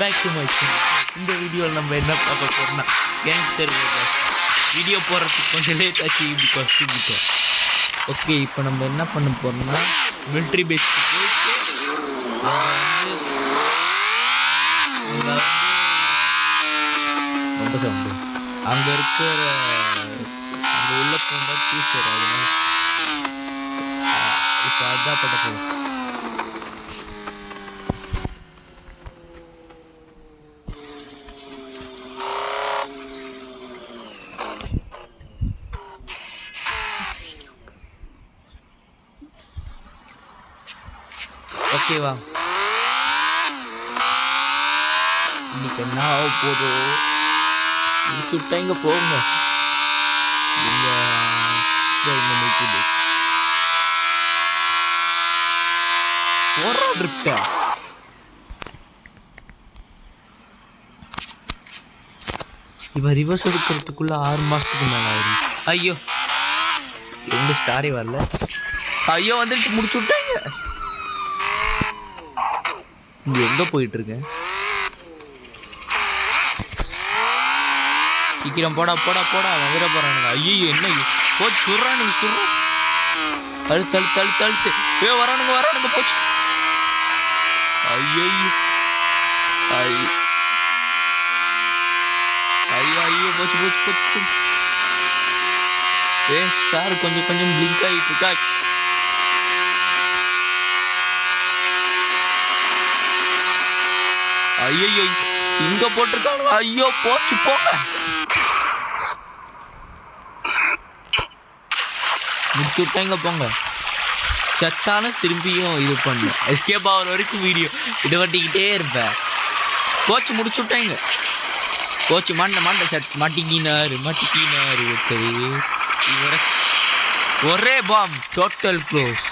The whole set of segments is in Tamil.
Back to my channel. இந்த வீடியோவில் நம்ம என்ன பார்க்க போகிறோம்னா கேங்ஸ்டர் வீடியோ போடுறதுக்கு கொஞ்சம் லேட் ஆச்சு பிகாஸ் ஓகே. இப்போ நம்ம என்ன பண்ண போகிறோம்னா மிலிட்ரி பேஸ்க்கு போயிட்டு ரொம்ப சவுண்டு அங்கே இருக்கிற அங்கே உள்ள போகும்போது பீஸ் வரும். அதனால இப்போ அதுதான் பண்ண போகிறோம். ஓகேவா, இன்னைக்கு என்ன ஆக போதும் முடிச்சுட்டா இங்கே போங்க. இங்கே போடுறா ட்ரிஃப்டா. இவன் ரிவர்ஸ் எடுக்கிறதுக்குள்ள 6 மாதத்துக்கு மேலே ஆயிடும். ஐயோ எந்த ஸ்டாரே வரல. ஐயோ வந்துட்டு முடிச்சு விட்டாங்க. இங்கே எங்கே போயிட்டுருக்கேன்? சீக்கிரம் போடா போடா போடா வந்துட போகிறானுங்க. ஐயோ என்ன போச்சு சுடுறானுங்க சுடுறோம். அழுத்து அழுத்து அழுத்து அழுத்து வரானுங்க போச்சு. ஐயோ ஐயோ ஐயோ ஐயோ போச்சு போச்சு போச்சு. ஸ்டார் கொஞ்சம் கொஞ்சம் பிளிங்க் ஆகிட்டு இருக்கா. ஐயோ இங்க போட்டிருக்காங்க. ஐயோ போச்சு போங்க. முடிச்சு விட்டாங்க போங்க. செத்தான திரும்பியும் இது பண்ண எஸ்கேப் ஆகிற வரைக்கும் வீடியோ இது வட்டிக்கிட்டே இருப்பேன். போச்சு முடிச்சு விட்டாங்க. போச்சு மாண்ட மாட்டிக்கினாரு ஒருத்தர். இவரை ஒரே பாம் டோட்டல் க்ளோஸ்.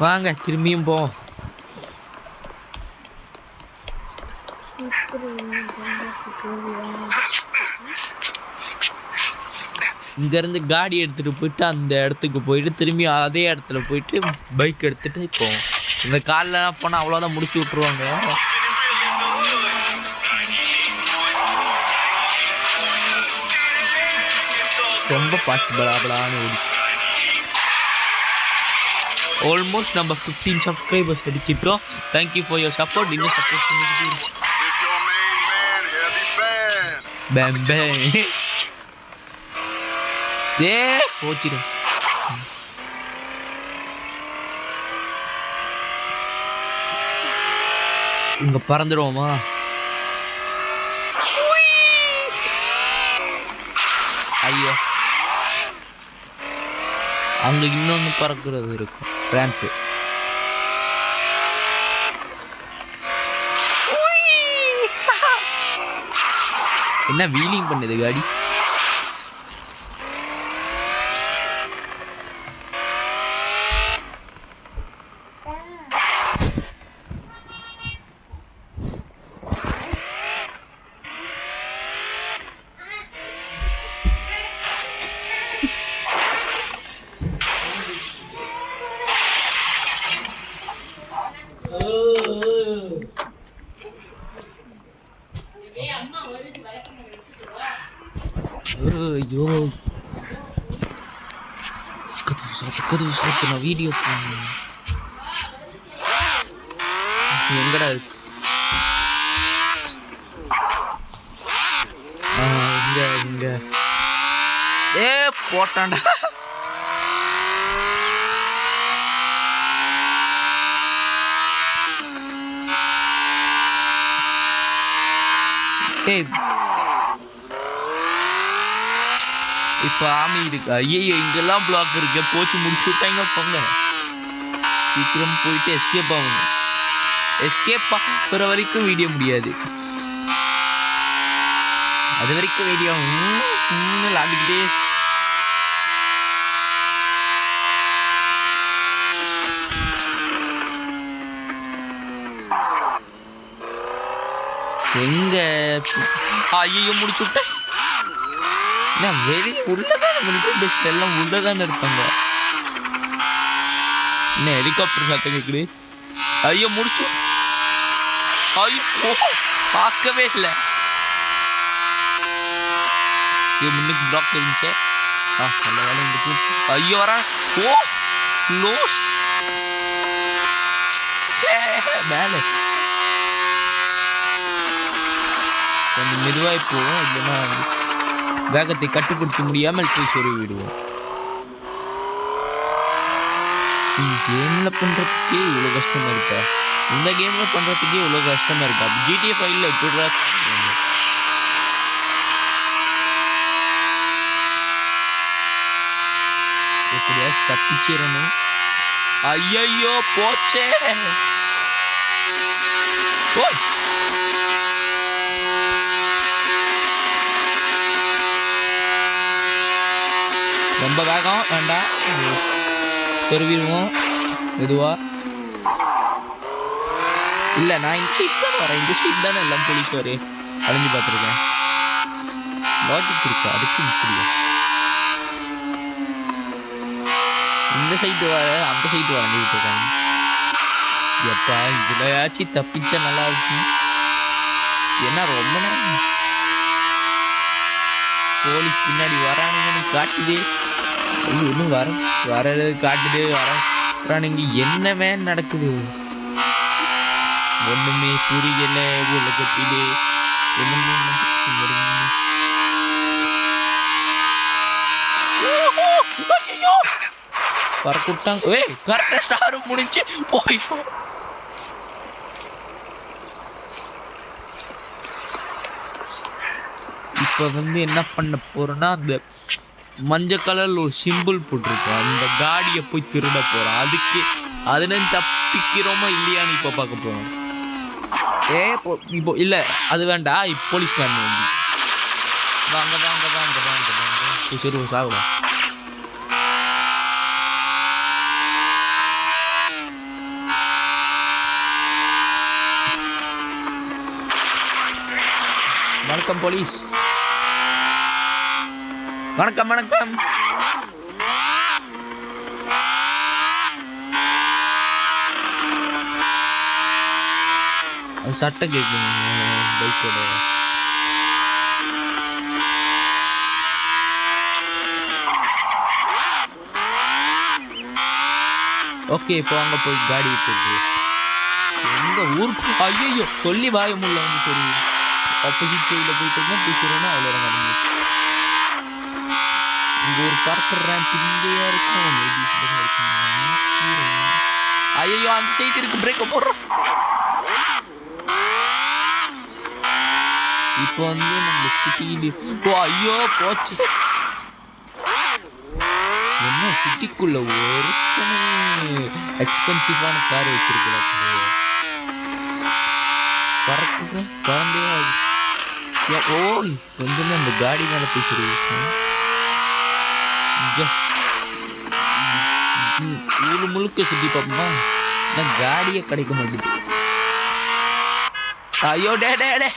வாங்க திரும்பியும் போவோம். இங்கேருந்து காடி எடுத்துகிட்டு போயிட்டு அந்த இடத்துக்கு போயிட்டு திரும்பி அதே இடத்துல போயிட்டு பைக் எடுத்துகிட்டு போவோம். இந்த காலில் போனால் அவ்வளோதான் முடிச்சு விட்ருவாங்க. ரொம்ப பாட்டு பலாபலான்னு ஓடி. ஆல்மோஸ்ட் நம்ம 15 சப்ஸ்கிரைபர்ஸ் அடிச்சிட்டோம். Thank you for your support. இன்னும் சப்போர்ட் பண்ணிக்கிட்டு போச்சிடும். இங்க பறந்துடுவோமா? ஐயோ அங்க இன்னொன்னு பறக்கிறது இருக்கும் ரேம்ப். என்ன வீலிங் பண்ணுது காடி. ஐயோ கதவு சாத்து நான் வீடியோ எங்கடா இருக்கு? இங்க போட்டான்டா. இப்போ ஆமி இருக்கு. ஐயோ இங்கெல்லாம் பிளாக் இருக்கு. போச்சு முடிச்சு விட்டாங்க போங்க. சீக்கிரம் போயிட்டு எஸ்கேப் ஆகணும். எஸ்கேப் ஆகிற வரைக்கும் வீடியோ முடியாது. அது வரைக்கும் வீடியோ விளாண்டுக்கிட்டே. எங்க ஐயோ முடிச்சு விட்டேன். வெளியே உள்ளதான் மிலிட்டரி பேஸ் எல்லாம் உள்ளதானே இருப்பாங்க. என்ன ஹெலிகாப்டர் சத்தம் கேட்குது. ஐயோ முடிச்சு. ஐயோ பார்க்கவே இல்லை. முன்னுக்கு பிளாக் இருந்துச்சு. நல்ல வேலை இருக்கு. ஐயோ வர. ஓ லோஸ் மேலே கொஞ்சம் மெதுவாக போவோம். இல்லைன்னா வேகத்தை கட்டுப்படுத்த முடியாமல் போய் சொருவி விடுவோம். கேமில் பண்ணுறதுக்கே இவ்வளோ கஷ்டமாக இருக்கா? இந்த கேமில் பண்ணுறதுக்கே இவ்வளோ கஷ்டமாக இருக்கா? GTA 5ல் எப்படிடா எப்படியாச்சும் தப்பிச்சிடணும். ஐயோ போச்சே. ஓய் ரொம்ப வேகம் வேண்டாம், சொருவிடுவோம் மெதுவா. இல்லை நான் இந்த சைட் தானே வரேன். இந்த சைட் தானே எல்லாம் போலீஸ் வரு அழிஞ்சு பார்த்துருக்கேன். லாஜிக் இருக்கா அதுக்கு இப்படியா? இந்த சைட்டு வர அந்த சைட்டு வரைஞ்சிக்கிட்டு இருக்காங்க. எப்பா இதுலயாச்சும் தப்பிச்சா நல்லா இருக்கும். ஏன்னா ரொம்ப நேரம் போலீஸ் பின்னாடி வரானுங்கன்னு காட்டுது. இன்னும் வர்றது காட்டுது. வரானுங்க. என்னமே நடக்குது ஒண்ணுமே புரியல. உலகத்திலே என்னமே வரக்கூட்டாங்க. கரெக்டா ஸ்டார் முடிஞ்சு போய் இப்போ என்ன பண்ண போறோம்னா, அந்த மஞ்சள் கலர்ல ஒரு சிம்பிள் போட்டிருக்கோம். அந்த காடியை போய் திருட போறோம். அதுக்கு அதுல தப்பிக்கிறோமா இல்லையான்னு இப்போ பார்க்க போறோம். இப்போ இல்லை அது வேண்டாம். போலீஸ்காரன் வந்து வாங்க வாங்க வாங்க வாங்க வாங்க சரி சாப்பிடும். வணக்கம் போலீஸ். வணக்கம் வணக்கம். சட்டம் கேட்குங்க பைக்கோட. ஓகே இப்போ அங்கே போய் காடி எடுத்துருக்கு. எங்க ஊருக்கு ஐயோ சொல்லி வாய முள்ள வந்து சரி ஆப்போசிட் சைடில் போயிட்டு போய் சொல்லுன்னா அவ்வளோ நடந்து. இங்கே ஒரு பார்க்கர் ரேம்ப் இங்கேயா இருக்கும். ஐயோ அந்த சைடு இருக்கு. பிரேக்கை போடுறோம். இப்போ நம்ம சிட்டியில் ஐயோ போச்சு. என்ன சிட்டிக்குள்ள ஒரு எக்ஸ்பென்சிவான கார் வச்சிருக்கலாம். பறக்குங்க குழந்தையா. ஓய் கொஞ்சம் அந்த காடி மேல போய் சொல்லிருக்கேன். ஊரு முழுக்க சுத்தி பார்ப்போமா? நான் காடியே கிடைக்க மாட்டேது. ஐயோ டே டே டே.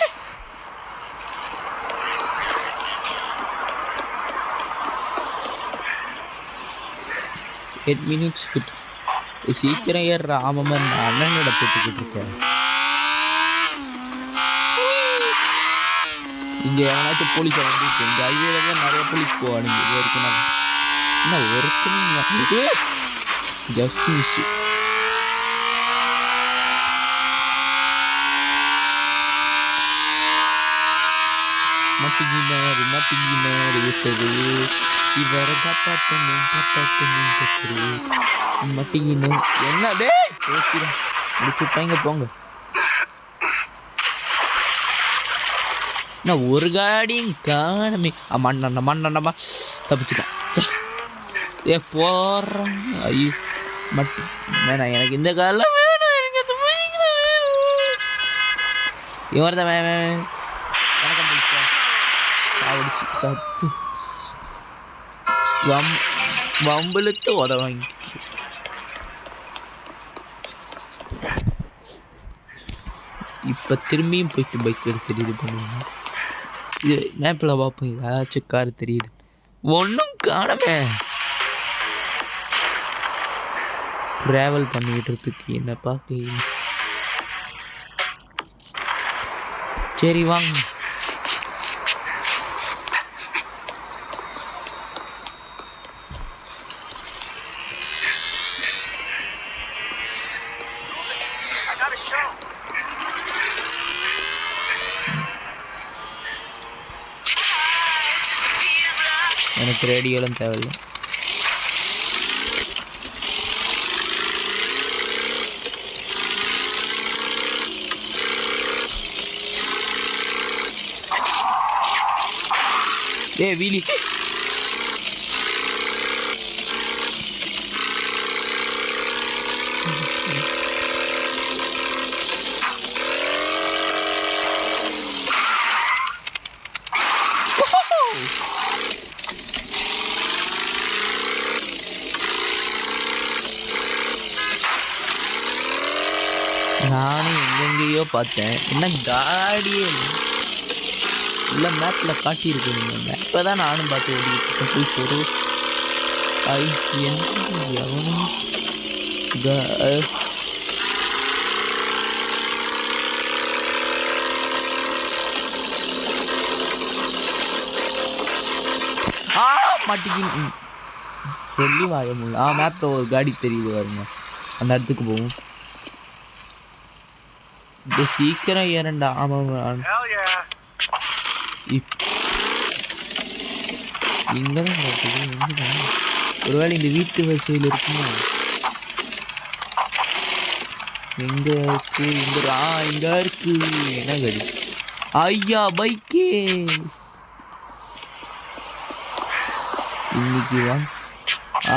எட் மினிட்ஸ் கிட்ட சீக்கிரம் ஏற. ஆமாம் நான் அண்ணனோட போட்டுக்கிட்டு இருக்கேன். இங்கே எவனாச்சும் போலீஸை வந்துருக்கு. இந்த ஹைவேல தான் நிறைய போலீஸ் போவானுங்க. இது வரைக்கும் நான் என்ன ஒருத்தனுங்க ஜஸ்ட் மிஸ். மட்டிகினாரு ஊத்தது இவரை காப்பாற்றணும் கத்துரு மட்டிகின்னு என்ன டே போச்சுடா. முடிச்சுட்டாங்க போங்க. நான் ஒரு காடியும் காணமே. மண்ணம்மா தப்பிச்சுட்டேன். போடுறேன். ஐயோ மட்டி வேணாம் எனக்கு இந்த காலம் வேணும். எனக்கு அந்த இவர் தான் வணக்கம் பிடிச்சா சாவடிச்சு சத்து வம்பளுத்து உதவாங்க. இப்போ திரும்பியும் போயிட்டு பைக் எடுத்துட்டு இது பண்ணுவாங்க. இது மேப்பில் பார்ப்போம் ஏதாச்சும் கார் தெரியுது. ஒன்றும் காணமே. ட்ராவல் பண்ணிக்கிட்டு என்ன பார்க்க சரி வாங்க. எனக்கு ரேடியோலாம் தேவையில்லை. வீலி நானும் எங்கெங்கேயோ பார்த்தேன். என்ன காடியே இல்லை, மேப்பில் காட்டியிருக்கு. நீங்கள் மேப்பை தான் நானும் பார்த்து ஓடிக்கிட்டு போய் சொரு. எவனும் மாட்டிக்கின்னு சொல்லி வாய முடியல. மேப்பில் ஒரு காடி தெரியுது பாருங்க, அந்த இடத்துக்கு போகும். இப்போ சீக்கிரம் ஏறண்டா. ஆமாம், இங்கதான் இருக்குது. ஒருவேளை இந்த வீட்டு வசதியில் இருக்குமா? எங்க இருக்கு? இங்க இருக்கு. என்ன கடி? ஐயா பைக்கே இன்னைக்கு வா.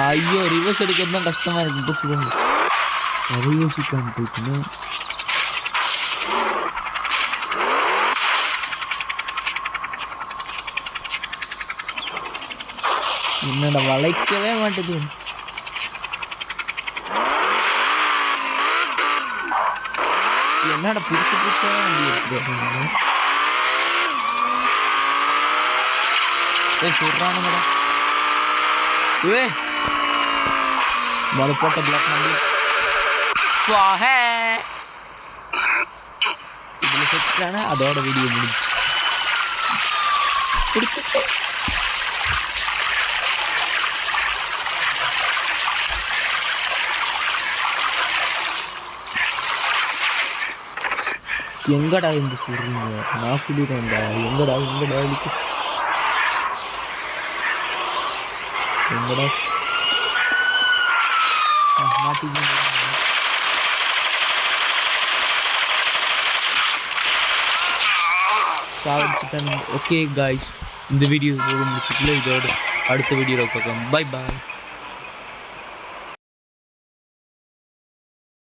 ஐயோ, ரிவர்ஸ் எடுக்கிறது தான் கஷ்டமா இருக்கு. சொல்லுங்க, அதை யோசிக்காம போயிட்டுன்னு. என்னோட வளைக்கவே மாட்டேது. என்னோட புதுசு புதுசா வண்டி இருக்குது. சொல்றானுங்கடா. மறு போட்ட பிளாக் நம்பி இதுல செட்டான அதோட வீடியோ முடிச்சு. எங்கடா இருந்து சொல்றீங்க? நான் சொல்லிடுறேன்டா. எங்கடா இருக்கு? எங்கடா மாட்டிக்கிங்க? சாவிச்சுட்டேன். ஓகே காய்ஸ், இந்த வீடியோ முடிச்சுக்கல. இதோட அடுத்த வீடியோவில் பார்க்கலாம். Bye bye.